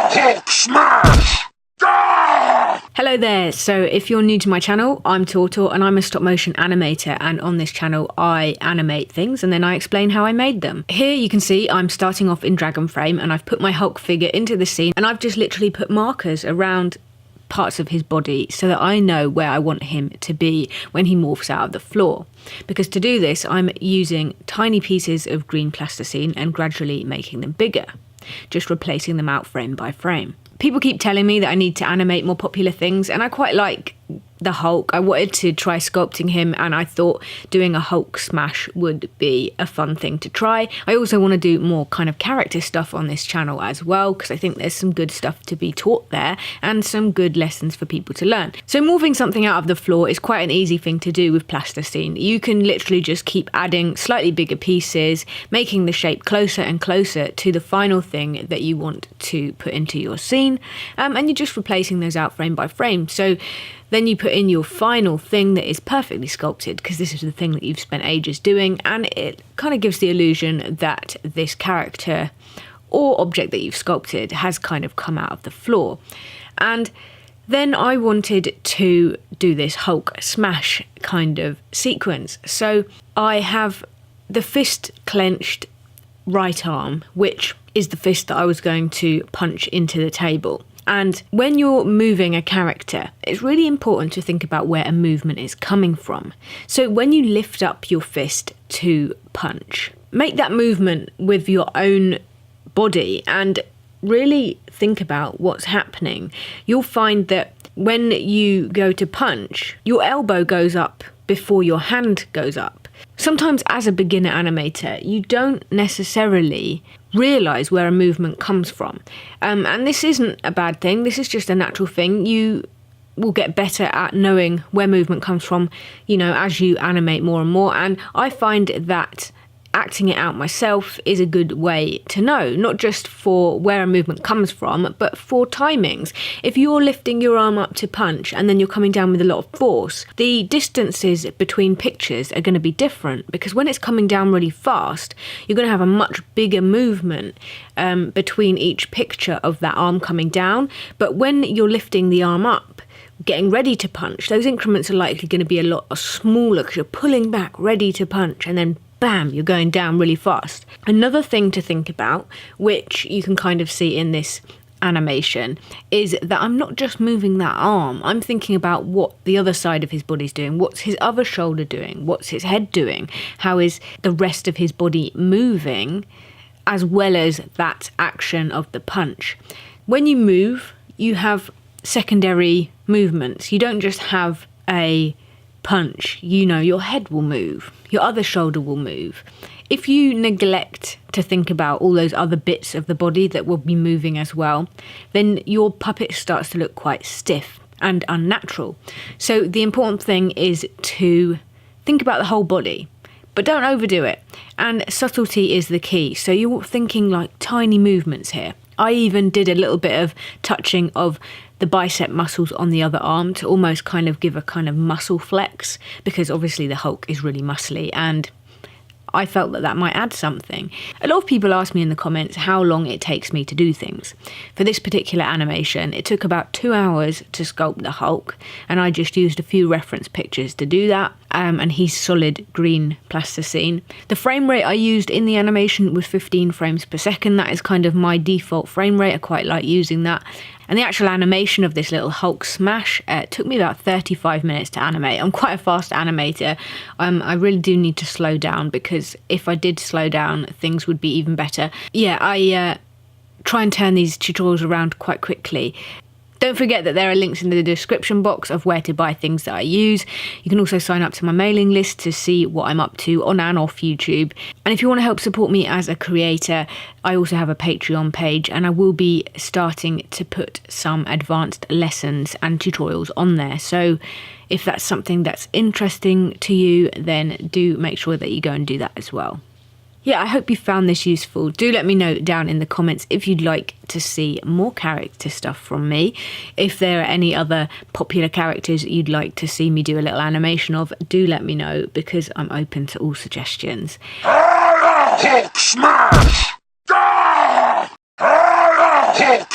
Hulk smash! Hello there, so if you're new to my channel, I'm Tortor and I'm a stop motion animator, and on this channel I animate things and then I explain how I made them. Here you can see I'm starting off in Dragon Frame and I've put my Hulk figure into the scene and I've just literally put markers around parts of his body so that I know where I want him to be when he morphs out of the floor. Because to do this I'm using tiny pieces of green plasticine and gradually making them bigger, just replacing them out frame by frame. People keep telling me that I need to animate more popular things, and I quite like the Hulk. I wanted to try sculpting him and I thought doing a Hulk smash would be a fun thing to try. I also want to do more kind of character stuff on this channel as well, because I think there's some good stuff to be taught there and some good lessons for people to learn. So morphing something out of the floor is quite an easy thing to do with plasticine. You can literally just keep adding slightly bigger pieces, making the shape closer and closer to the final thing that you want to put into your scene, and you're just replacing those out frame by frame. So then you put in your final thing that is perfectly sculpted, because this is the thing that you've spent ages doing, and it kind of gives the illusion that this character or object that you've sculpted has kind of come out of the floor. And then I wanted to do this Hulk smash kind of sequence. So I have the fist clenched right arm, which is the fist that I was going to punch into the table. And when you're moving a character, it's really important to think about where a movement is coming from. So when you lift up your fist to punch, make that movement with your own body and really think about what's happening. You'll find that when you go to punch, your elbow goes up before your hand goes up. Sometimes as a beginner animator, you don't necessarily realise where a movement comes from. And this isn't a bad thing, this is just a natural thing. You will get better at knowing where movement comes from, you know, as you animate more and more. And I find that acting it out myself is a good way to know, not just for where a movement comes from, but for timings. If you're lifting your arm up to punch and then you're coming down with a lot of force, the distances between pictures are going to be different, because when it's coming down really fast, you're going to have a much bigger movement between each picture of that arm coming down. But when you're lifting the arm up, getting ready to punch, those increments are likely going to be a lot smaller, because you're pulling back ready to punch and then bam, you're going down really fast. Another thing to think about, which you can kind of see in this animation, is that I'm not just moving that arm, I'm thinking about what the other side of his body's doing, what's his other shoulder doing, what's his head doing, how is the rest of his body moving, as well as that action of the punch. When you move, you have secondary movements. You don't just have a punch, you know, your head will move, your other shoulder will move. If you neglect to think about all those other bits of the body that will be moving as well, then your puppet starts to look quite stiff and unnatural. So the important thing is to think about the whole body, but don't overdo it. And subtlety is the key. So you're thinking like tiny movements here. I even did a little bit of touching of the bicep muscles on the other arm to almost kind of give a kind of muscle flex, because obviously the Hulk is really muscly and I felt that that might add something. A lot of people ask me in the comments how long it takes me to do things. For this particular animation, it took about 2 hours to sculpt the Hulk, and I just used a few reference pictures to do that, and he's solid green plasticine. The frame rate I used in the animation was 15 frames per second. That is kind of my default frame rate. I quite like using that. And the actual animation of this little Hulk smash took me about 35 minutes to animate. I'm quite a fast animator. I really do need to slow down, because if I did slow down, things would be even better. Yeah, I try and turn these tutorials around quite quickly. Don't forget that there are links in the description box of where to buy things that I use. You can also sign up to my mailing list to see what I'm up to on and off YouTube. And if you want to help support me as a creator, I also have a Patreon page, and I will be starting to put some advanced lessons and tutorials on there. So if that's something that's interesting to you, then do make sure that you go and do that as well. Yeah, I hope you found this useful. Do let me know down in the comments if you'd like to see more character stuff from me. If there are any other popular characters you'd like to see me do a little animation of, do let me know, because I'm open to all suggestions. Hulk smash! Hulk